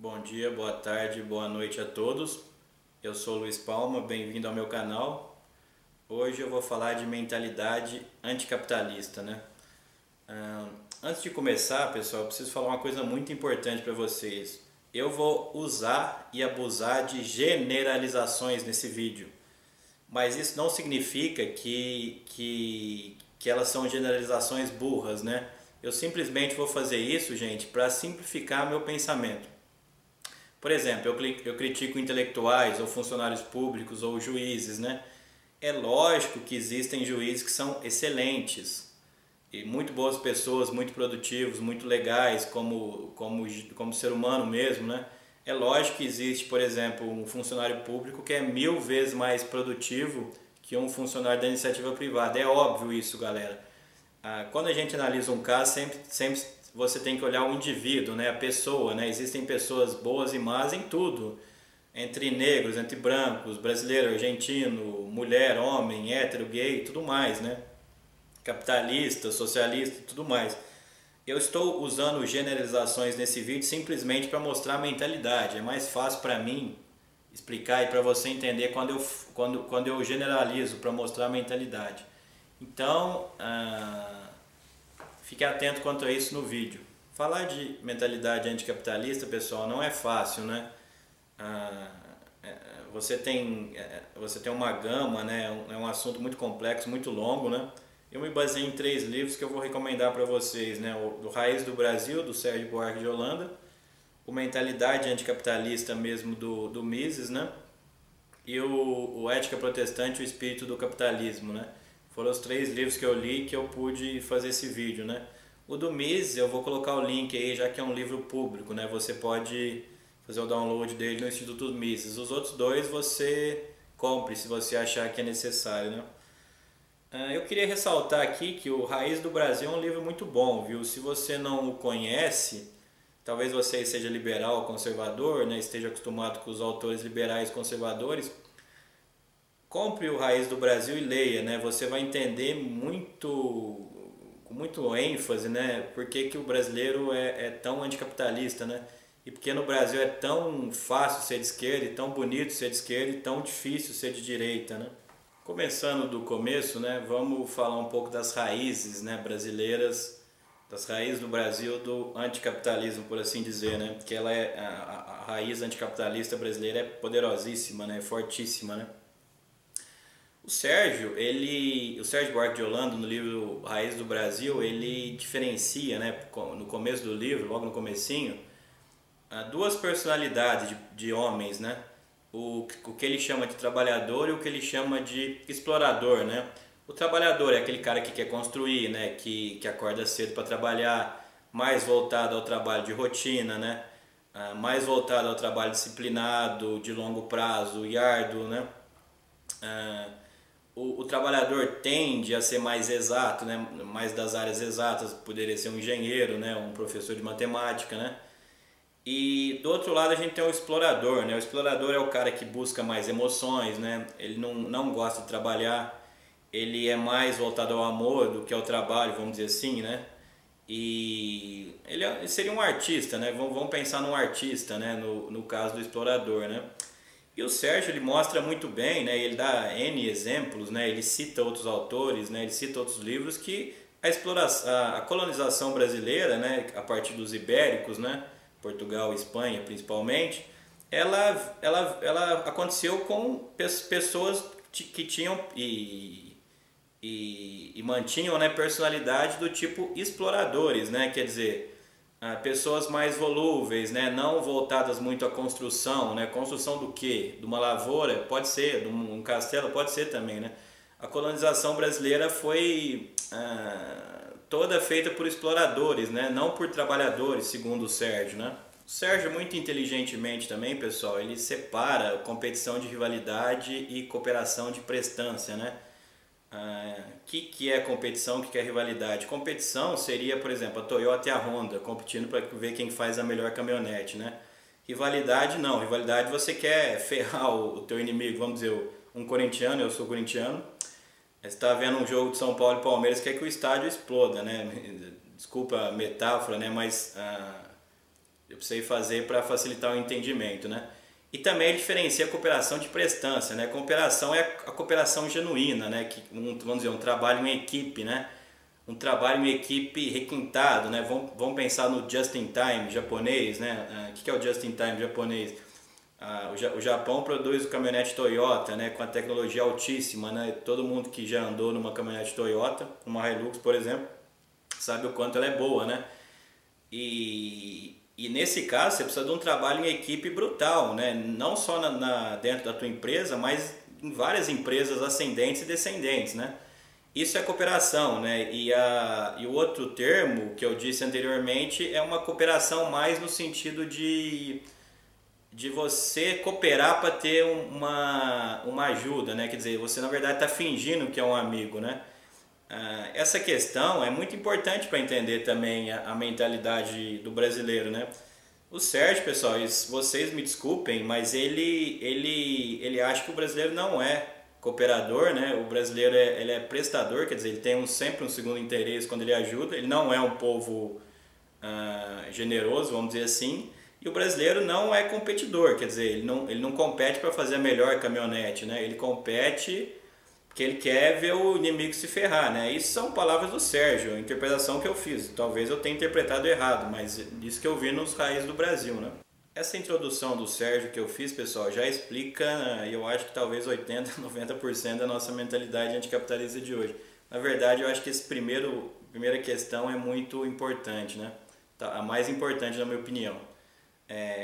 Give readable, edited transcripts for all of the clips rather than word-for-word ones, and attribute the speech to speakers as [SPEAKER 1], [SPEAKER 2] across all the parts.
[SPEAKER 1] Bom dia, boa tarde, boa noite a todos. Eu sou Luiz Palma, bem-vindo ao meu canal. Hoje eu vou falar de mentalidade anticapitalista, né? Antes de começar, pessoal, eu preciso falar uma coisa muito importante para vocês. Eu vou usar e abusar de generalizações nesse vídeo, mas isso não significa que elas são generalizações burras, né? Eu simplesmente vou fazer isso, gente, para simplificar meu pensamento. Por exemplo, eu critico intelectuais ou funcionários públicos ou juízes, né? É lógico que existem juízes que são excelentes e muito boas pessoas, muito produtivos, muito legais como ser humano mesmo, né? É lógico que existe, por exemplo, um funcionário público que é 1000 vezes mais produtivo que um funcionário da iniciativa privada. É óbvio isso, galera. Quando a gente analisa um caso, sempre você tem que olhar o indivíduo, né? A pessoa, né? Existem pessoas boas e más em tudo, entre negros, entre brancos, brasileiro, argentino, mulher, homem, hétero, gay, tudo mais, né? Capitalista, socialista, tudo mais. Eu estou usando generalizações nesse vídeo simplesmente para mostrar a mentalidade. É mais fácil para mim explicar e para você entender quando eu generalizo para mostrar a mentalidade. Então, fique atento quanto a isso no vídeo. Falar de mentalidade anticapitalista, pessoal, não é fácil, né? Ah, você tem uma gama, né? É um assunto muito complexo, muito longo, né? Eu me baseei em 3 livros que eu vou recomendar para vocês, né? O Raiz do Brasil, do Sérgio Buarque de Holanda, o Mentalidade Anticapitalista mesmo do Mises, né? E o Ética Protestante e o Espírito do Capitalismo, né? Foram os 3 livros que eu li que eu pude fazer esse vídeo, né? O do Mises, eu vou colocar o link aí, já que é um livro público, né? Você pode fazer o download dele no Instituto Mises. Os outros 2 você compre se você achar que é necessário, né? Eu queria ressaltar aqui que o Raiz do Brasil é um livro muito bom, viu? Se você não o conhece, talvez você seja liberal ou conservador, né? Esteja acostumado com os autores liberais conservadores, compre o Raiz do Brasil e leia, né? Você vai entender com muito ênfase, né? Por que o brasileiro é tão anticapitalista, né? E porque no Brasil é tão fácil ser de esquerda, e tão bonito ser de esquerda, e tão difícil ser de direita, né? Começando do começo, né? Vamos falar um pouco das raízes, né, brasileiras, das raízes do Brasil do anticapitalismo, por assim dizer, né? Porque ela a raiz anticapitalista brasileira é poderosíssima, né? Fortíssima, né? O Sérgio Buarque de Holanda, no livro Raiz do Brasil, ele diferencia, né, no começo do livro, logo no comecinho, 2 personalidades de homens, né? O que ele chama de trabalhador e o que ele chama de explorador, né? O trabalhador é aquele cara que quer construir, né? Que acorda cedo para trabalhar, mais voltado ao trabalho de rotina, né? Mais voltado ao trabalho disciplinado, de longo prazo e árduo, né? O trabalhador tende a ser mais exato, né? Mais das áreas exatas, poderia ser um engenheiro, né? Um professor de matemática, né? E do outro lado a gente tem o explorador, né? O explorador é o cara que busca mais emoções, né? Ele não gosta de trabalhar, ele é mais voltado ao amor do que ao trabalho, vamos dizer assim, né? E ele seria um artista, né? Vamos pensar num artista, né? No caso do explorador, né? E o Sérgio ele mostra muito bem, né? Ele dá N exemplos, né? Ele cita outros autores, né? Ele cita outros livros que a colonização brasileira, né? A partir dos ibéricos, né? Portugal e Espanha principalmente, ela aconteceu com pessoas que tinham e mantinham, né, personalidade do tipo exploradores, né? Quer dizer, pessoas mais volúveis, né? Não voltadas muito à construção, né? Construção do quê? De uma lavoura? Pode ser, de um castelo? Pode ser também, né? A colonização brasileira foi toda feita por exploradores, né? Não por trabalhadores, segundo o Sérgio, né? O Sérgio, muito inteligentemente também, pessoal, ele separa competição de rivalidade e cooperação de prestância, né? Que é competição, o que é rivalidade? Competição seria, por exemplo, a Toyota e a Honda competindo para ver quem faz a melhor caminhonete, né? Rivalidade não, rivalidade você quer ferrar o teu inimigo, vamos dizer, um corintiano, eu sou corintiano, você está vendo um jogo de São Paulo e Palmeiras, quer que o estádio exploda, né? Desculpa a metáfora, né? Mas eu precisei fazer para facilitar o entendimento, né? E também ele diferencia a cooperação de prestância, né? Cooperação é a cooperação genuína, né? Que, vamos dizer, um trabalho em equipe, né? Um trabalho em equipe requintado, né? Vamos pensar no just in time japonês, né? O que é o just in time japonês? O Japão produz o caminhonete Toyota, né? Com a tecnologia altíssima, né? Todo mundo que já andou numa caminhonete Toyota, uma Hilux, por exemplo, sabe o quanto ela é boa, né? E nesse caso você precisa de um trabalho em equipe brutal, né? Não só dentro da tua empresa, mas em várias empresas ascendentes e descendentes, né? Isso é cooperação, né? E o outro termo que eu disse anteriormente é uma cooperação mais no sentido de você cooperar para ter uma ajuda, né? Quer dizer, você na verdade está fingindo que é um amigo, né? Essa questão é muito importante para entender também a mentalidade do brasileiro, né? O Sérgio, pessoal, vocês me desculpem, mas ele acha que o brasileiro não é cooperador, né? O brasileiro ele é prestador, quer dizer, ele tem sempre um segundo interesse quando ele ajuda, ele não é um povo generoso, vamos dizer assim, e o brasileiro não é competidor, quer dizer, ele não compete para fazer a melhor caminhonete, né? Ele compete porque ele quer ver o inimigo se ferrar, né? Isso são palavras do Sérgio, a interpretação que eu fiz. Talvez eu tenha interpretado errado, mas isso que eu vi nos Raízes do Brasil, né? Essa introdução do Sérgio que eu fiz, pessoal, já explica, eu acho que talvez 80%, 90% da nossa mentalidade anticapitalista de hoje. Na verdade, eu acho que essa primeira questão é muito importante, né? A mais importante, na minha opinião.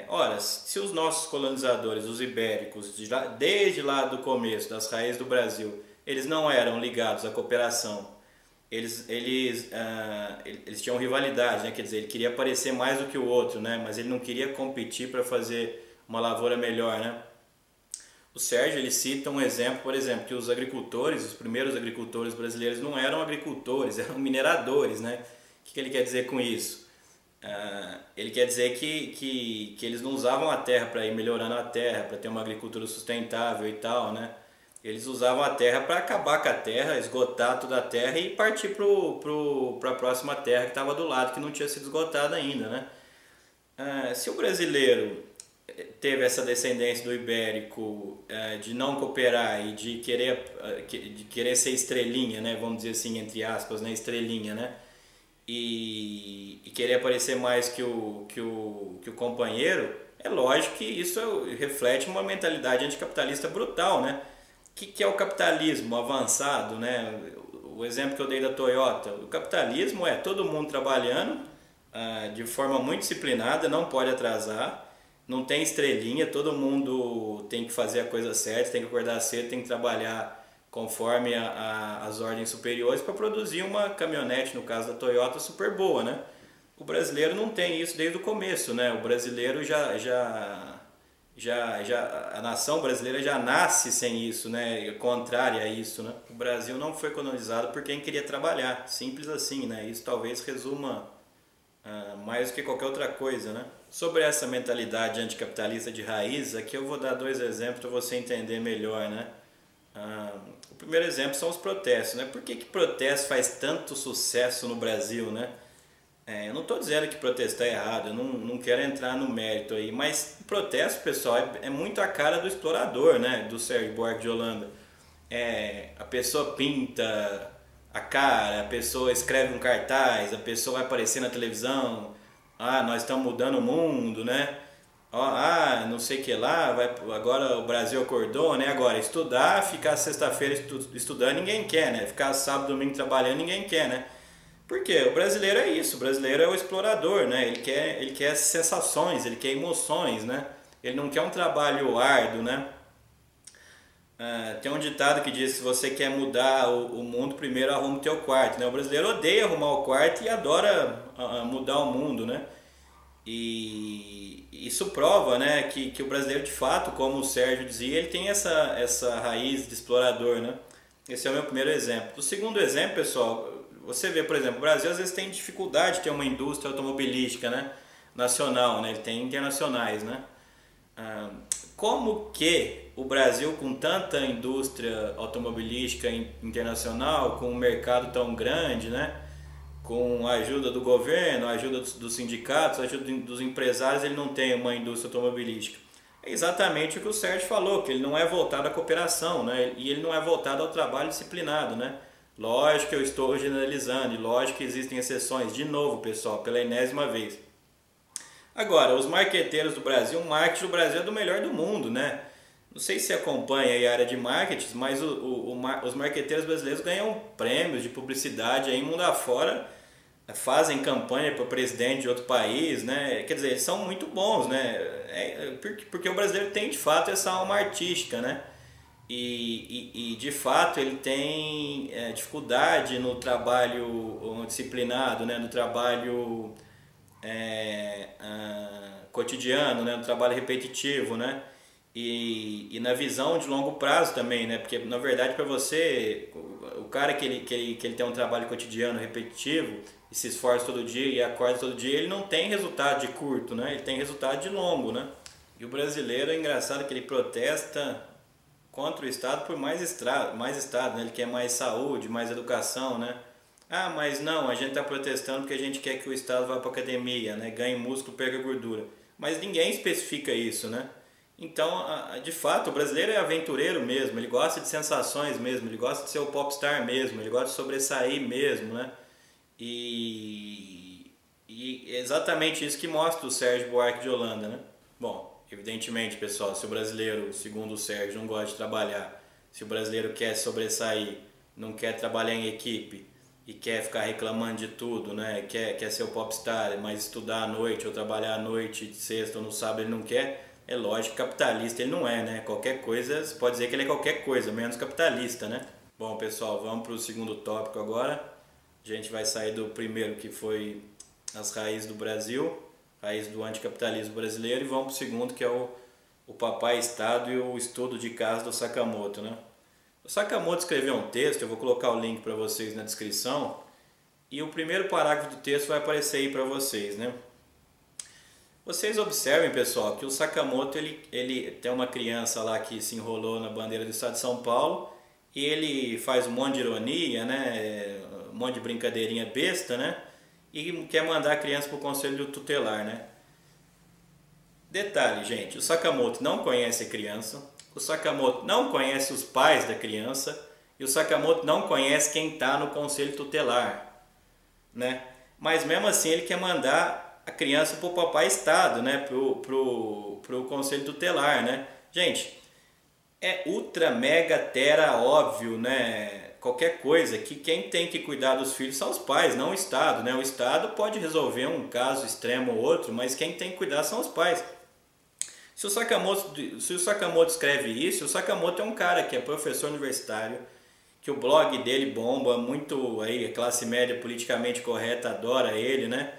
[SPEAKER 1] Ora, se os nossos colonizadores, os ibéricos, desde lá do começo, das raízes do Brasil, eles não eram ligados à cooperação, eles tinham rivalidade, né? Quer dizer, ele queria parecer mais do que o outro, né? Mas ele não queria competir para fazer uma lavoura melhor, né? O Sérgio ele cita um exemplo, por exemplo, que os agricultores, os primeiros agricultores brasileiros não eram agricultores, eram mineradores, né? O que ele quer dizer com isso? Ele quer dizer que eles não usavam a terra para ir melhorando a terra, para ter uma agricultura sustentável e tal, né? Eles usavam a terra para acabar com a terra, esgotar toda a terra e partir para a próxima terra que estava do lado, que não tinha sido esgotada ainda, né? Se o brasileiro teve essa descendência do ibérico de não cooperar e de querer ser estrelinha, né? Vamos dizer assim, entre aspas, né? Estrelinha, né? E querer aparecer mais que o companheiro, é lógico que isso reflete uma mentalidade anticapitalista brutal, né? O que é o capitalismo avançado, né? O exemplo que eu dei da Toyota, o capitalismo é todo mundo trabalhando de forma muito disciplinada, não pode atrasar, não tem estrelinha, todo mundo tem que fazer a coisa certa, tem que acordar cedo, tem que trabalhar conforme as ordens superiores para produzir uma caminhonete, no caso da Toyota, super boa, né? O brasileiro não tem isso desde o começo, né? O brasileiro a nação brasileira já nasce sem isso, né? Contrária a isso, né? O Brasil não foi colonizado por quem queria trabalhar, simples assim, né? Isso talvez resuma mais do que qualquer outra coisa, né? Sobre essa mentalidade anticapitalista de raiz, aqui eu vou dar dois exemplos para você entender melhor, né? O primeiro exemplo são os protestos, né? Por que protesto faz tanto sucesso no Brasil, né? Eu não estou dizendo que protestar é errado, eu não quero entrar no mérito aí, mas o protesto, pessoal, é muito a cara do explorador, né? Do Sérgio Buarque de Holanda. A pessoa pinta a cara, a pessoa escreve um cartaz, a pessoa vai aparecer na televisão, nós estamos mudando o mundo, né? Não sei o que lá, agora o Brasil acordou, né? Agora, estudar, ficar sexta-feira estudando, ninguém quer, né? Ficar sábado, domingo trabalhando, ninguém quer, né? Por quê? O brasileiro é isso, o brasileiro é o explorador, né? Ele quer sensações, ele quer emoções, né? Ele não quer um trabalho árduo, né? Tem um ditado que diz que se você quer mudar o mundo, primeiro arruma o teu quarto, né? O brasileiro odeia arrumar o quarto e adora mudar o mundo, né? E isso prova, né, que o brasileiro de fato, como o Sérgio dizia, ele tem essa raiz de explorador, né? Esse é o meu primeiro exemplo. O segundo exemplo, pessoal, você vê, por exemplo, o Brasil às vezes tem dificuldade de ter uma indústria automobilística, né, nacional, né? Ele tem internacionais, né? Como que o Brasil, com tanta indústria automobilística internacional, com um mercado tão grande, né? com a ajuda do governo, a ajuda dos sindicatos, a ajuda dos empresários, ele não tem uma indústria automobilística. É exatamente o que o Sérgio falou, que ele não é voltado à cooperação, né? E ele não é voltado ao trabalho disciplinado, né? Lógico que eu estou generalizando, e lógico que existem exceções, de novo, pessoal, pela enésima vez. Agora, os marqueteiros do Brasil, o marketing do Brasil é do melhor do mundo, né? Não sei se acompanha aí a área de marketing, mas os marqueteiros brasileiros ganham prêmios de publicidade aí mundo afora, fazem campanha para presidente de outro país, né? Quer dizer, eles são muito bons, né? Porque o brasileiro tem de fato essa alma artística, né? E de fato ele tem dificuldade no trabalho disciplinado, né? No trabalho cotidiano, né? No trabalho repetitivo, né? E na visão de longo prazo também, né? Porque na verdade para você, o cara que ele tem um trabalho cotidiano repetitivo e se esforça todo dia e acorda todo dia, ele não tem resultado de curto, né? Ele tem resultado de longo, né? E o brasileiro é engraçado que ele protesta contra o Estado por mais Estado, né? Ele quer mais saúde, mais educação, né? Ah, mas não, a gente está protestando porque a gente quer que o Estado vá para a academia, né? Ganhe músculo, perca gordura. Mas ninguém especifica isso, né? Então, de fato, o brasileiro é aventureiro mesmo, ele gosta de sensações mesmo, ele gosta de ser o popstar mesmo, ele gosta de sobressair mesmo, né? E é exatamente isso que mostra o Sérgio Buarque de Holanda, né? Bom, evidentemente, pessoal, se o brasileiro, segundo o Sérgio, não gosta de trabalhar, se o brasileiro quer sobressair, não quer trabalhar em equipe e quer ficar reclamando de tudo, né? Quer ser o popstar, mas estudar à noite ou trabalhar à noite, de sexta ou no sábado ele não quer, é lógico que capitalista ele não é, né? Qualquer coisa, você pode dizer que ele é qualquer coisa, menos capitalista, né? Bom, pessoal, vamos para o segundo tópico agora. A gente vai sair do primeiro, que foi as raízes do Brasil, raiz do anticapitalismo brasileiro, e vamos para o segundo, que é o Papai Estado e o estudo de caso do Sakamoto, né? O Sakamoto escreveu um texto, eu vou colocar o link para vocês na descrição, e o primeiro parágrafo do texto vai aparecer aí para vocês, né? Vocês observem, pessoal, que o Sakamoto ele tem uma criança lá que se enrolou na bandeira do estado de São Paulo e ele faz um monte de ironia, né? Um monte de brincadeirinha besta, né? E quer mandar a criança para o conselho tutelar, né? Detalhe, gente, o Sakamoto não conhece a criança, o Sakamoto não conhece os pais da criança e o Sakamoto não conhece quem está no conselho tutelar, né? Mas mesmo assim ele quer mandar a criança para o Papai Estado, né? pro conselho tutelar, né? Gente, é ultra mega tera óbvio, né? Qualquer coisa que quem tem que cuidar dos filhos são os pais, não o Estado, né? O Estado pode resolver um caso extremo ou outro, mas quem tem que cuidar são os pais. Se o Sakamoto escreve isso, o Sakamoto é um cara que é professor universitário, que o blog dele bomba muito, aí a classe média politicamente correta adora ele, né?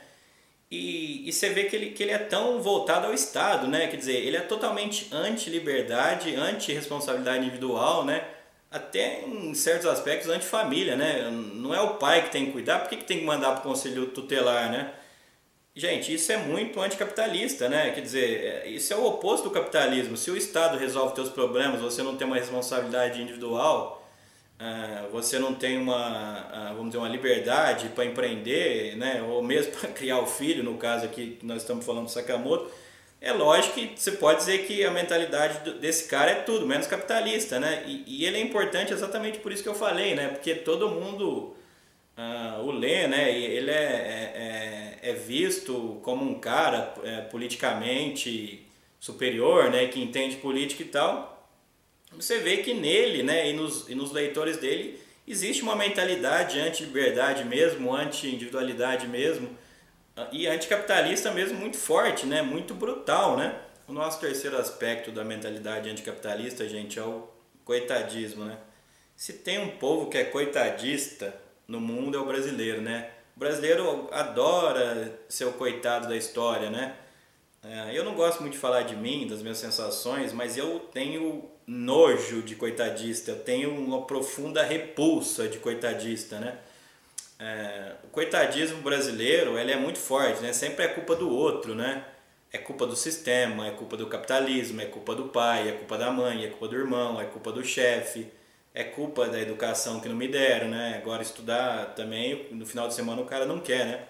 [SPEAKER 1] E você vê que ele é tão voltado ao Estado, né? Quer dizer, ele é totalmente anti-liberdade, anti-responsabilidade individual, né? Até em certos aspectos anti-família, né? Não é o pai que tem que cuidar, por que tem que mandar para o conselho tutelar, né? Gente, isso é muito anticapitalista, né? Quer dizer, isso é o oposto do capitalismo. Se o Estado resolve seus problemas, você não tem uma responsabilidade individual, você não tem vamos dizer, uma liberdade para empreender, né? Ou mesmo para criar o filho, no caso aqui que nós estamos falando do Sakamoto, é lógico que você pode dizer que a mentalidade desse cara é tudo, menos capitalista, né? E ele é importante exatamente por isso que eu falei, né? Porque todo mundo o lê, né? E ele é visto como um cara politicamente superior, né? Que entende política e tal. Você vê que nele, né, e nos leitores dele existe uma mentalidade anti-liberdade mesmo, anti-individualidade mesmo e anticapitalista mesmo muito forte, né, muito brutal, né? O nosso terceiro aspecto da mentalidade anticapitalista, gente, é o coitadismo, né? Se tem um povo que é coitadista no mundo é o brasileiro, né? O brasileiro adora ser o coitado da história, né? Eu não gosto muito de falar de mim, das minhas sensações, mas eu tenho nojo de coitadista, eu tenho uma profunda repulsa de coitadista, né? O coitadismo brasileiro, ele é muito forte, né? Sempre é culpa do outro, né? É culpa do sistema, é culpa do capitalismo, é culpa do pai, é culpa da mãe, é culpa do irmão, é culpa do chefe, é culpa da educação que não me deram, né? Agora estudar também, no final de semana o cara não quer, né?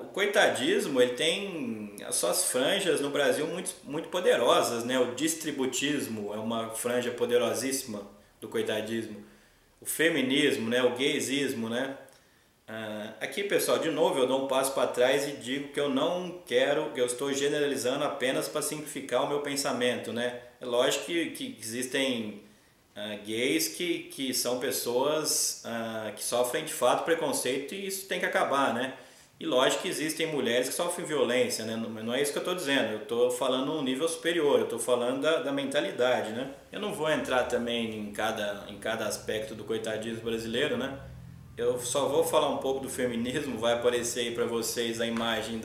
[SPEAKER 1] O coitadismo, ele tem as suas franjas no Brasil muito poderosas, né? O distributismo é uma franja poderosíssima do coitadismo. O feminismo, né? O gaysismo, né? Aqui, pessoal, de novo eu dou um passo para trás e digo que eu não quero, que eu estou generalizando apenas para simplificar o meu pensamento, né? É lógico que existem gays que são pessoas que sofrem de fato preconceito e isso tem que acabar, né? E lógico que existem mulheres que sofrem violência, né? Não é isso que eu estou dizendo, eu estou falando um nível superior, eu estou falando da mentalidade, né? Eu não vou entrar também em cada aspecto do coitadismo brasileiro, né? Eu só vou falar um pouco do feminismo, vai aparecer aí para vocês a imagem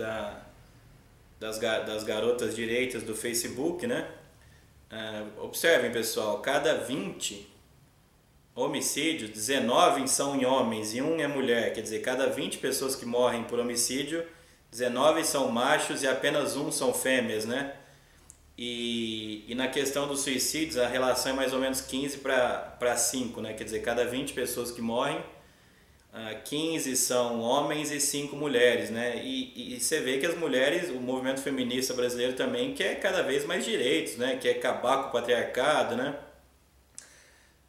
[SPEAKER 1] das garotas direitas do Facebook, né? Observem, pessoal, cada 20 homicídios, 19 são em homens e 1 é mulher. Quer dizer, cada 20 pessoas que morrem por homicídio, 19 são machos e apenas 1 são fêmeas, né? E na questão dos suicídios, a relação é mais ou menos 15 para 5, né? Quer dizer, cada 20 pessoas que morrem, 15 são homens e 5 mulheres, né? E você vê que as mulheres, o movimento feminista brasileiro também quer cada vez mais direitos, né? Quer acabar com o patriarcado, né?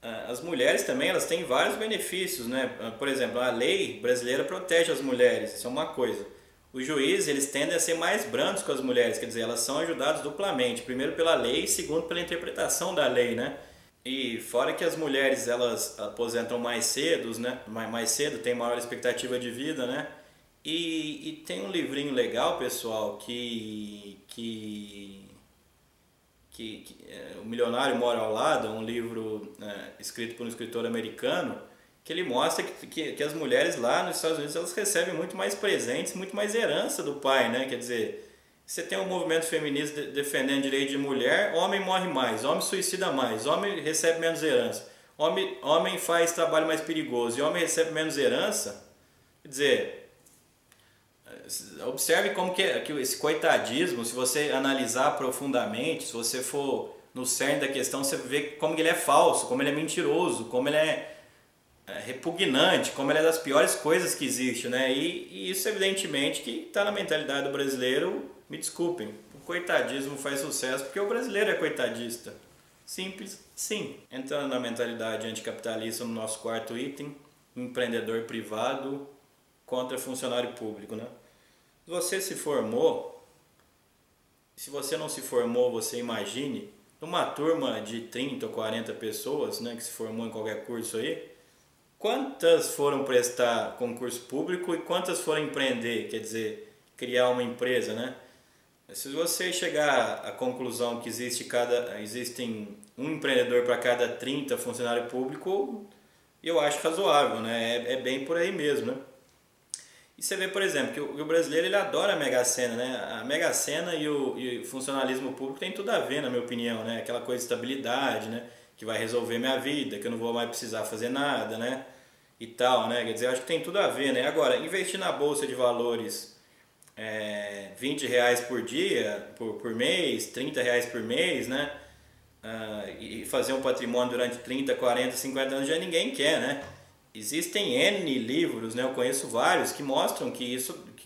[SPEAKER 1] As mulheres também, elas têm vários benefícios, né? Por exemplo, a lei brasileira protege as mulheres, isso é uma coisa. Os juízes, eles tendem a ser mais brandos com as mulheres, quer dizer, elas são ajudadas duplamente, primeiro pela lei e segundo pela interpretação da lei, né? E fora que as mulheres, elas aposentam mais cedo, né? Mais cedo, tem maior expectativa de vida, né? E tem um livrinho legal, pessoal, O Milionário Mora ao Lado, um livro escrito por um escritor americano, que ele mostra que as mulheres lá nos Estados Unidos elas recebem muito mais presentes, muito mais herança do pai, né? Quer dizer, você tem um movimento feminista defendendo direito de mulher, homem morre mais, homem suicida mais, homem recebe menos herança, homem faz trabalho mais perigoso e homem recebe menos herança. Quer dizer, observe como que esse coitadismo, se você analisar profundamente, se você for no cerne da questão, você vê como ele é falso, como ele é mentiroso, como ele é repugnante, como ele é das piores coisas que existe, né? E isso evidentemente que está na mentalidade do brasileiro, me desculpem, o coitadismo faz sucesso porque o brasileiro é coitadista. Simples, sim. Entrando na mentalidade anticapitalista no nosso quarto item, empreendedor privado contra funcionário público, né? Você se formou, se você não se formou, você imagine, numa turma de 30 ou 40 pessoas, né, que se formou em qualquer curso aí, quantas foram prestar concurso público e quantas foram empreender, quer dizer, criar uma empresa, né? Se você chegar à conclusão que existem um empreendedor para cada 30 funcionário público, eu acho razoável, né? É bem por aí mesmo, né? E você vê, por exemplo, que o brasileiro ele adora a Mega Sena, né? A Mega Sena e o funcionalismo público tem tudo a ver, na minha opinião, né? Aquela coisa de estabilidade, né? Que vai resolver minha vida, que eu não vou mais precisar fazer nada, né? E tal, né? Quer dizer, eu acho que tem tudo a ver, né? Agora, investir na Bolsa de Valores R$ 20 por dia, por mês, R$ 30 por mês, né? E fazer um patrimônio durante 30, 40, 50 anos já ninguém quer, né? Existem N livros, né? Eu conheço vários que mostram que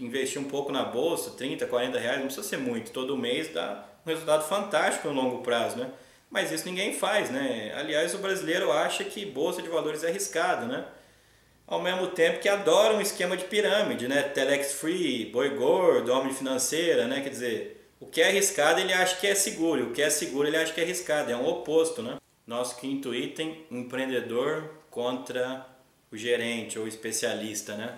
[SPEAKER 1] investir um pouco na bolsa, 30, 40 reais, não precisa ser muito, todo mês dá um resultado fantástico no longo prazo, né? Mas isso ninguém faz, né? Aliás, o brasileiro acha que bolsa de valores é arriscado, né? Ao mesmo tempo que adora um esquema de pirâmide, né? Telex Free, boi gordo, homem financeira, né? Quer dizer, o que é arriscado ele acha que é seguro, o que é seguro ele acha que é arriscado, é um oposto, né? Nosso quinto item, empreendedor contra o gerente ou especialista, né?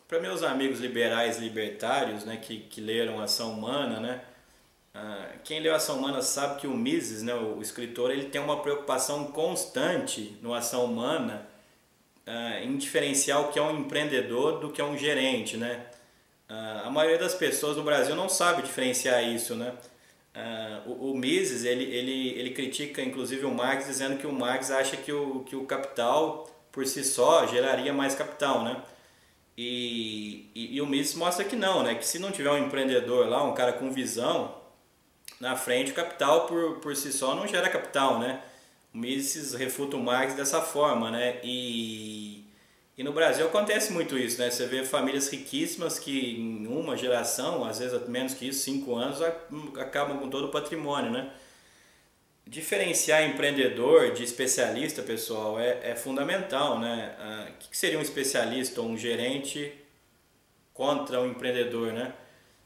[SPEAKER 1] Para meus amigos liberais libertários, né, que leram Ação Humana, né? Quem leu Ação Humana sabe que o Mises, né, o escritor, ele tem uma preocupação constante no Ação Humana em diferenciar o que é um empreendedor do que é um gerente, né? A maioria das pessoas no Brasil não sabe diferenciar isso, né? O Mises ele critica inclusive o Marx, dizendo que o Marx acha que o capital por si só geraria mais capital, né? E o Mises mostra que não, né? Que se não tiver um empreendedor lá, um cara com visão, na frente, o capital por si só não gera capital, né? O Mises refuta o Marx dessa forma, né? E no Brasil acontece muito isso, né? Você vê famílias riquíssimas que em uma geração, às vezes menos que isso, 5 anos, acabam com todo o patrimônio, né? Diferenciar empreendedor de especialista, pessoal, é fundamental, né? O que seria um especialista ou um gerente contra um empreendedor, né?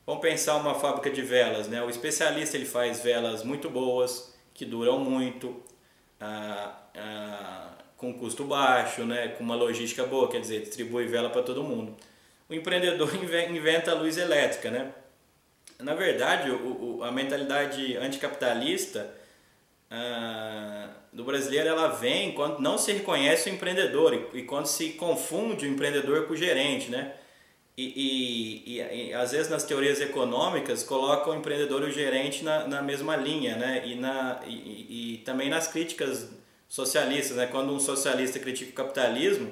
[SPEAKER 1] Vamos pensar uma fábrica de velas, né? O especialista ele faz velas muito boas, que duram muito, com custo baixo, né? Com uma logística boa, quer dizer, distribui vela para todo mundo. O empreendedor inventa a luz elétrica, né? Na verdade, a mentalidade anticapitalista do brasileiro, ela vem quando não se reconhece o empreendedor e quando se confunde o empreendedor com o gerente, né? E às vezes nas teorias econômicas colocam o empreendedor e o gerente na mesma linha, né? E também nas críticas socialistas, né? Quando um socialista critica o capitalismo,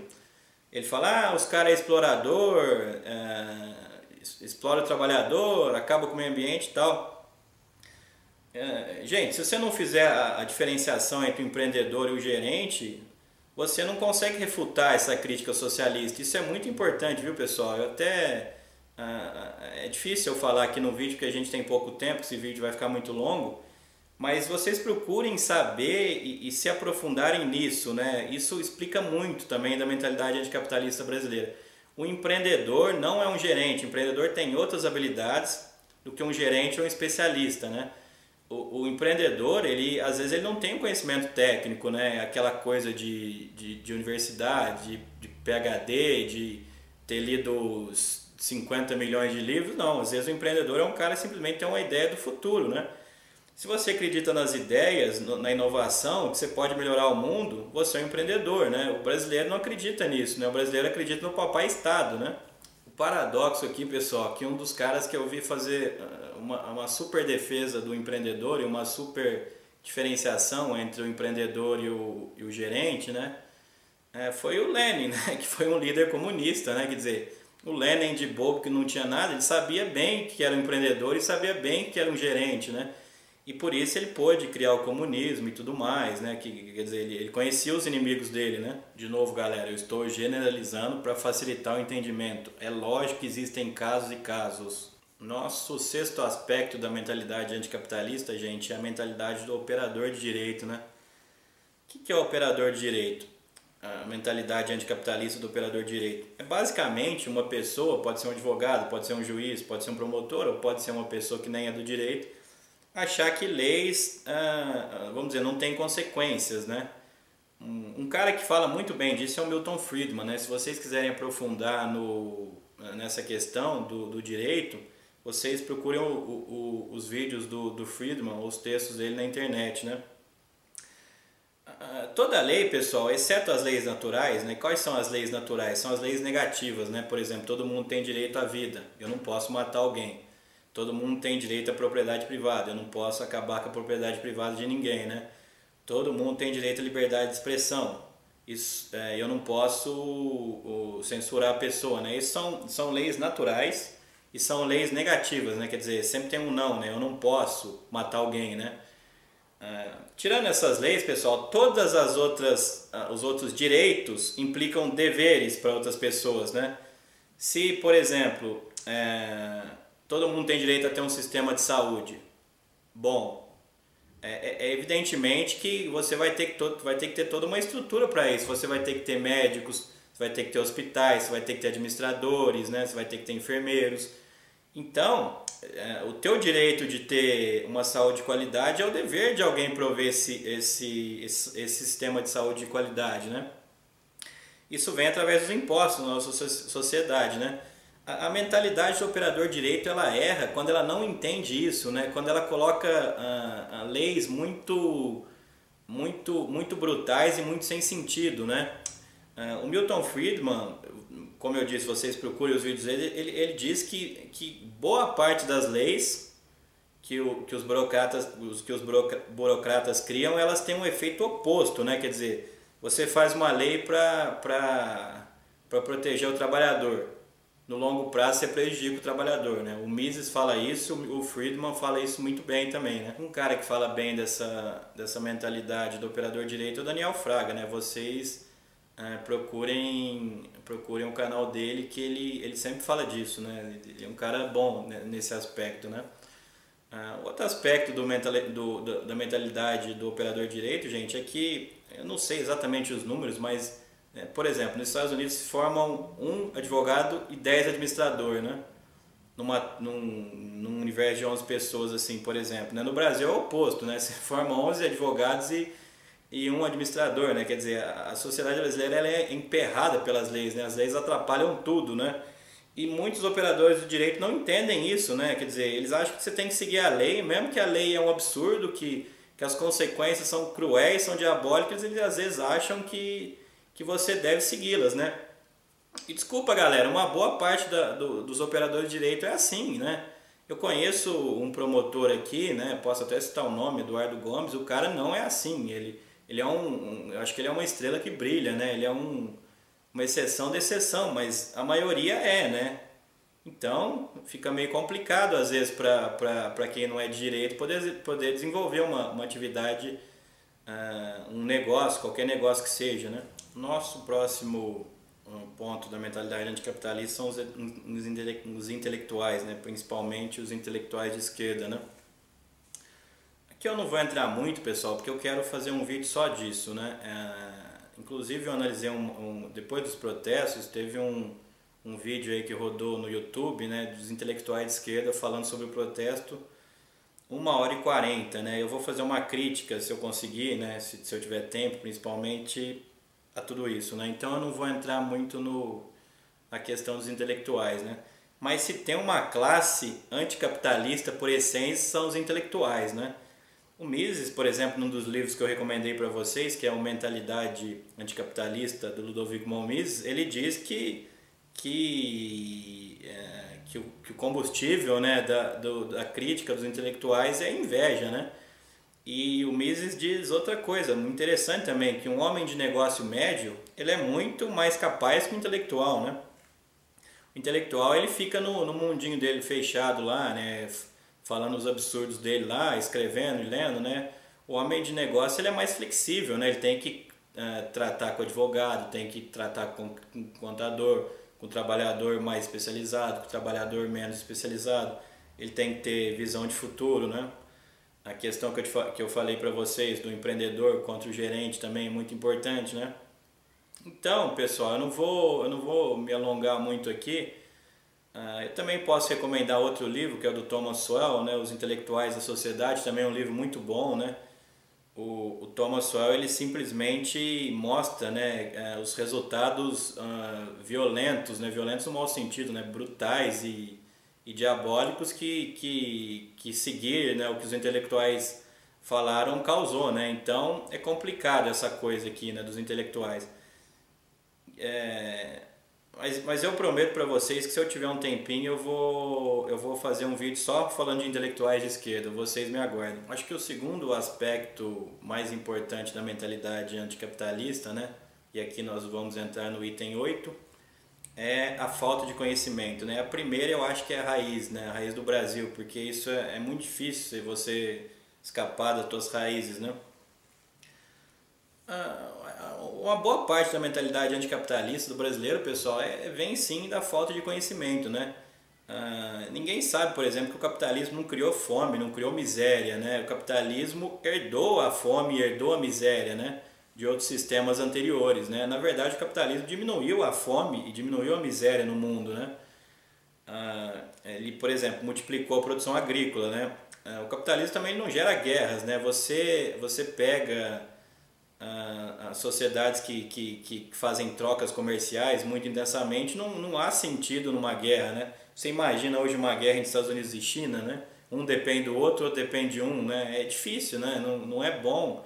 [SPEAKER 1] ele fala, os caras é explorador, explora o trabalhador, acaba com o meio ambiente e tal. Gente, se você não fizer a diferenciação entre o empreendedor e o gerente, você não consegue refutar essa crítica socialista. Isso é muito importante, viu, pessoal? É difícil eu falar aqui no vídeo porque a gente tem pouco tempo, esse vídeo vai ficar muito longo, mas vocês procurem saber e se aprofundarem nisso, né? Isso explica muito também da mentalidade anticapitalista brasileira. O empreendedor não é um gerente, o empreendedor tem outras habilidades do que um gerente ou um especialista, né? O empreendedor, às vezes ele não tem um conhecimento técnico, né? Aquela coisa de universidade, de PhD, de ter lido 50 milhões de livros, não. Às vezes o empreendedor é um cara que simplesmente tem uma ideia do futuro, né? Se você acredita nas ideias, na inovação, que você pode melhorar o mundo, você é um empreendedor, né? O brasileiro não acredita nisso, né? O brasileiro acredita no papai Estado, né? O paradoxo aqui, pessoal, que um dos caras que eu vi fazer uma super defesa do empreendedor e uma super diferenciação entre o empreendedor e o gerente, né? Foi o Lenin, né? Que foi um líder comunista, né? Quer dizer, o Lenin de bobo que não tinha nada, ele sabia bem que era um empreendedor e sabia bem que era um gerente, né? E por isso ele pôde criar o comunismo e tudo mais, né? Quer dizer, ele conhecia os inimigos dele, né? De novo, galera, eu estou generalizando para facilitar o entendimento. É lógico que existem casos e casos. Nosso sexto aspecto da mentalidade anticapitalista, gente, é a mentalidade do operador de direito, né? O que é o operador de direito? A mentalidade anticapitalista do operador de direito. É basicamente uma pessoa, pode ser um advogado, pode ser um juiz, pode ser um promotor, ou pode ser uma pessoa que nem é do direito, achar que leis, vamos dizer, não tem consequências, né? Um cara que fala muito bem disso é o Milton Friedman, né? Se vocês quiserem aprofundar nessa questão do direito, vocês procurem os vídeos do Friedman, os textos dele na internet, né? Toda lei, pessoal, exceto as leis naturais, né? Quais são as leis naturais? São as leis negativas, né? Por exemplo, todo mundo tem direito à vida, eu não posso matar alguém. Todo mundo tem direito à propriedade privada, eu não posso acabar com a propriedade privada de ninguém, né? Todo mundo tem direito à liberdade de expressão, eu não posso censurar a pessoa, né? Isso são leis naturais e são leis negativas, né? Quer dizer, sempre tem um não, né? Eu não posso matar alguém, né? Tirando essas leis, pessoal, todas os outros direitos implicam deveres para outras pessoas, né? Se, por exemplo, todo mundo tem direito a ter um sistema de saúde. Bom, evidentemente que você vai ter que ter toda uma estrutura para isso. Você vai ter que ter médicos, você vai ter que ter hospitais, você vai ter que ter administradores, né? Você vai ter que ter enfermeiros. Então, o teu direito de ter uma saúde de qualidade é o dever de alguém prover esse sistema de saúde de qualidade, né? Isso vem através dos impostos na nossa sociedade, né? A mentalidade do operador de direito, ela erra quando ela não entende isso, né? Quando ela coloca leis muito brutais e muito sem sentido, né? O Milton Friedman, como eu disse, vocês procurem os vídeos dele, ele diz que boa parte das leis que os burocratas criam, elas têm um efeito oposto, né? Quer dizer, você faz uma lei para proteger o trabalhador. no longo prazo você prejudica o trabalhador, né? O Mises fala isso, o Friedman fala isso muito bem também, né? Um cara que fala bem dessa mentalidade do operador de direito é o Daniel Fraga, né? Vocês procurem o canal dele, que ele sempre fala disso, né? Ele é um cara bom, né, nesse aspecto, né? Outro aspecto da mentalidade do operador de direito, gente, é que eu não sei exatamente os números, mas, por exemplo, nos Estados Unidos se formam um advogado e 10 administradores, né? Num universo de 11 pessoas, assim, por exemplo, né? No Brasil é o oposto, né? Se formam 11 advogados e um administrador, né? Quer dizer, a sociedade brasileira ela é emperrada pelas leis, né? As leis atrapalham tudo, né? E muitos operadores do direito não entendem isso, né? Quer dizer, eles acham que você tem que seguir a lei, mesmo que a lei é um absurdo, que as consequências são cruéis, são diabólicas, eles às vezes acham que você deve segui-las, né? E desculpa, galera, uma boa parte dos operadores de direito é assim, né? Eu conheço um promotor aqui, né? Posso até citar o nome, Eduardo Gomes, o cara não é assim, ele é eu acho que ele é uma estrela que brilha, né? Ele é uma exceção da exceção, mas a maioria é, né? Então fica meio complicado às vezes para quem não é de direito poder desenvolver uma atividade, um negócio, qualquer negócio que seja, né? Nosso próximo ponto da mentalidade anticapitalista são os intelectuais, né? Principalmente os intelectuais de esquerda, né? Aqui eu não vou entrar muito, pessoal, porque eu quero fazer um vídeo só disso, né? Inclusive eu analisei depois dos protestos, teve um vídeo aí que rodou no YouTube, né, dos intelectuais de esquerda falando sobre o protesto, 1h40, né? Eu vou fazer uma crítica, se eu conseguir, né, se eu tiver tempo, principalmente, a tudo isso, né? Então eu não vou entrar muito na questão dos intelectuais, né? Mas se tem uma classe anticapitalista por essência, são os intelectuais, né? O Mises, por exemplo, num dos livros que eu recomendei para vocês, que é o Mentalidade Anticapitalista, do Ludovico Mises, ele diz que o combustível, né, da crítica dos intelectuais é a inveja, né? E o Mises diz outra coisa muito interessante também, que um homem de negócio médio, ele é muito mais capaz que o intelectual, né? O intelectual, ele fica no mundinho dele fechado lá, né, falando os absurdos dele lá, escrevendo e lendo, né? O homem de negócio, ele é mais flexível, né? Ele tem que tratar com o advogado, tem que tratar com o contador, com o trabalhador mais especializado, com o trabalhador menos especializado. Ele tem que ter visão de futuro, né? A questão que eu falei para vocês do empreendedor contra o gerente também é muito importante, né? Então, pessoal, eu não vou me alongar muito aqui. Eu também posso recomendar outro livro, que é o do Thomas Sowell, né? Os Intelectuais da Sociedade, também é um livro muito bom, né? O Thomas Sowell, ele simplesmente mostra, né, os resultados violentos, né? Violentos no mau sentido, né? Brutais e diabólicos que seguir, né, o que os intelectuais falaram causou, né? Então é complicado essa coisa aqui, né, dos intelectuais. Mas eu prometo para vocês que se eu tiver um tempinho eu vou fazer um vídeo só falando de intelectuais de esquerda, vocês me aguardem. Acho que o segundo aspecto mais importante da mentalidade anticapitalista, né, e aqui nós vamos entrar no item 8, é a falta de conhecimento, né? A primeira eu acho que é a raiz, né, a raiz do Brasil, porque isso é muito difícil você escapar das suas raízes, né? Uma boa parte da mentalidade anticapitalista do brasileiro, pessoal, vem sim da falta de conhecimento, né? Ninguém sabe, por exemplo, que o capitalismo não criou fome, não criou miséria, né? O capitalismo herdou a fome, herdou a miséria, né, de outros sistemas anteriores, né? Na verdade, o capitalismo diminuiu a fome e diminuiu a miséria no mundo, né? Ele, por exemplo, multiplicou a produção agrícola, né? O capitalismo também não gera guerras, né? Você pega as sociedades que fazem trocas comerciais muito intensamente, não há sentido numa guerra, né? Você imagina hoje uma guerra entre Estados Unidos e China, né? Um depende do outro, outro depende de um, né? É difícil, né? Não é bom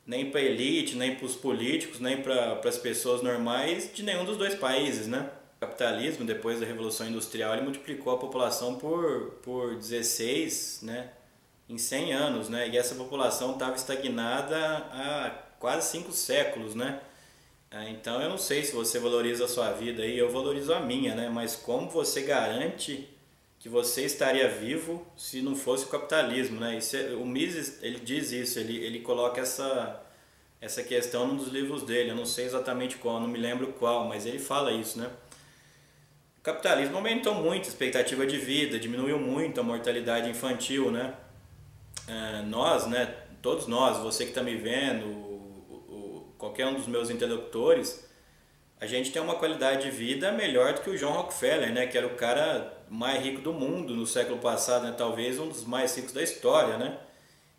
[SPEAKER 1] nem para a elite, nem para os políticos, nem para as pessoas normais de nenhum dos dois países, né? O capitalismo, depois da Revolução Industrial, ele multiplicou a população por 16, né, em 100 anos, né? E essa população estava estagnada há quase 5 séculos, né? Então eu não sei se você valoriza a sua vida aí, eu valorizo a minha, né? Mas como você garante que você estaria vivo se não fosse o capitalismo, né? O Mises, ele diz isso, ele coloca essa questão num dos livros dele, eu não sei exatamente qual, não me lembro qual, mas ele fala isso, né? O capitalismo aumentou muito a expectativa de vida, diminuiu muito a mortalidade infantil, né? Nós, né? Todos nós, você que está me vendo, qualquer um dos meus interlocutores, a gente tem uma qualidade de vida melhor do que o John Rockefeller, né? Que era o cara mais rico do mundo no século passado, né? Talvez um dos mais ricos da história, né?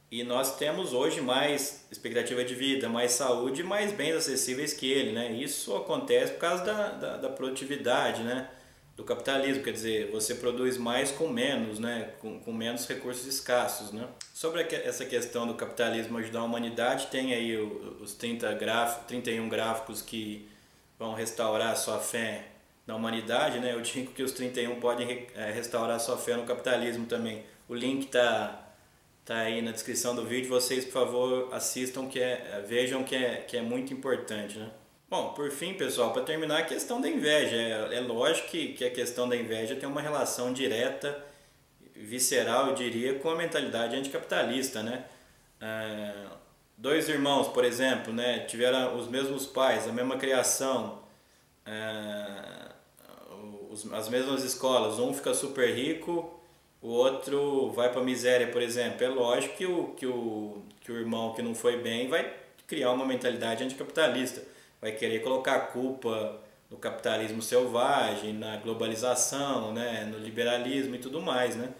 [SPEAKER 1] E nós temos hoje mais expectativa de vida, mais saúde e mais bens acessíveis que ele, né? Isso acontece por causa da produtividade, né? Do capitalismo, quer dizer, você produz mais com menos, né? Com menos recursos escassos, né? Sobre essa questão do capitalismo ajudar a humanidade, tem aí os 31 gráficos que vão restaurar a sua fé na humanidade, né? Eu digo que os 31 podem restaurar a sua fé no capitalismo também. O link tá aí na descrição do vídeo, vocês por favor assistam, vejam que é muito importante, né? Bom, por fim, pessoal, para terminar, a questão da inveja. É lógico que a questão da inveja tem uma relação direta, visceral, eu diria, com a mentalidade anticapitalista, né? Dois irmãos, por exemplo, né, tiveram os mesmos pais, a mesma criação, as mesmas escolas, um fica super rico, o outro vai para a miséria, por exemplo. É lógico que o irmão que não foi bem vai criar uma mentalidade anticapitalista, vai querer colocar a culpa no capitalismo selvagem, na globalização, né, no liberalismo e tudo mais, né?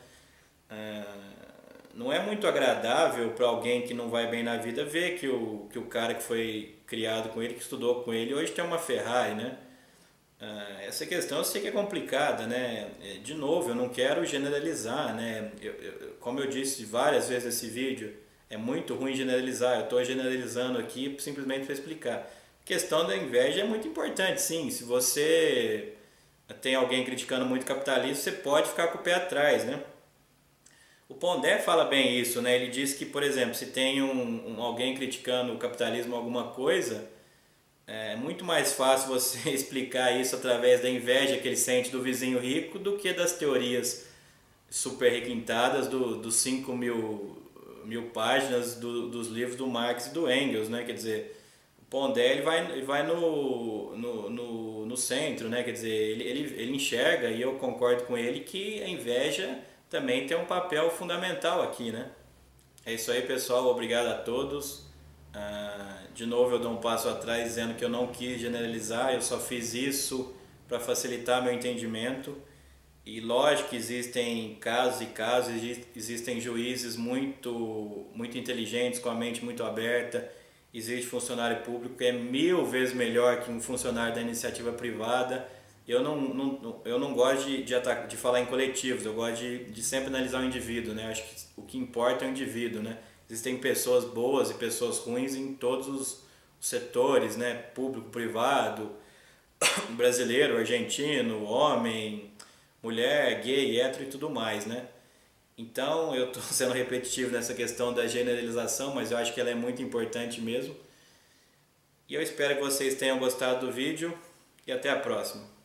[SPEAKER 1] Não é muito agradável para alguém que não vai bem na vida ver que o cara que foi criado com ele, que estudou com ele, hoje tem uma Ferrari, né? Essa questão eu sei que é complicada, né? De novo, eu não quero generalizar, né? Como eu disse várias vezes nesse vídeo, é muito ruim generalizar, eu estou generalizando aqui simplesmente para explicar. A questão da inveja é muito importante, sim. Se você tem alguém criticando muito o capitalismo, você pode ficar com o pé atrás, né? O Pondé fala bem isso, né? Ele diz que, por exemplo, se tem alguém criticando o capitalismo alguma coisa, é muito mais fácil você explicar isso através da inveja que ele sente do vizinho rico do que das teorias super requintadas dos 5.000 páginas dos livros do Marx e do Engels, né? Quer dizer, o Pondé ele vai no centro, né? Quer dizer, ele enxerga, e eu concordo com ele, que a inveja também tem um papel fundamental aqui, né? É isso aí, pessoal. Obrigado a todos. De novo eu dou um passo atrás dizendo que eu não quis generalizar, eu só fiz isso para facilitar meu entendimento. E lógico que existem casos e casos, existem juízes muito inteligentes, com a mente muito aberta. Existe funcionário público que é 1000 vezes melhor que um funcionário da iniciativa privada. Eu não gosto de falar em coletivos, eu gosto de sempre analisar o indivíduo, né? Acho que o que importa é o indivíduo, né? Existem pessoas boas e pessoas ruins em todos os setores, né? Público, privado, brasileiro, argentino, homem, mulher, gay, hétero e tudo mais, né? Então eu estou sendo repetitivo nessa questão da generalização, mas eu acho que ela é muito importante mesmo. E eu espero que vocês tenham gostado do vídeo e até a próxima.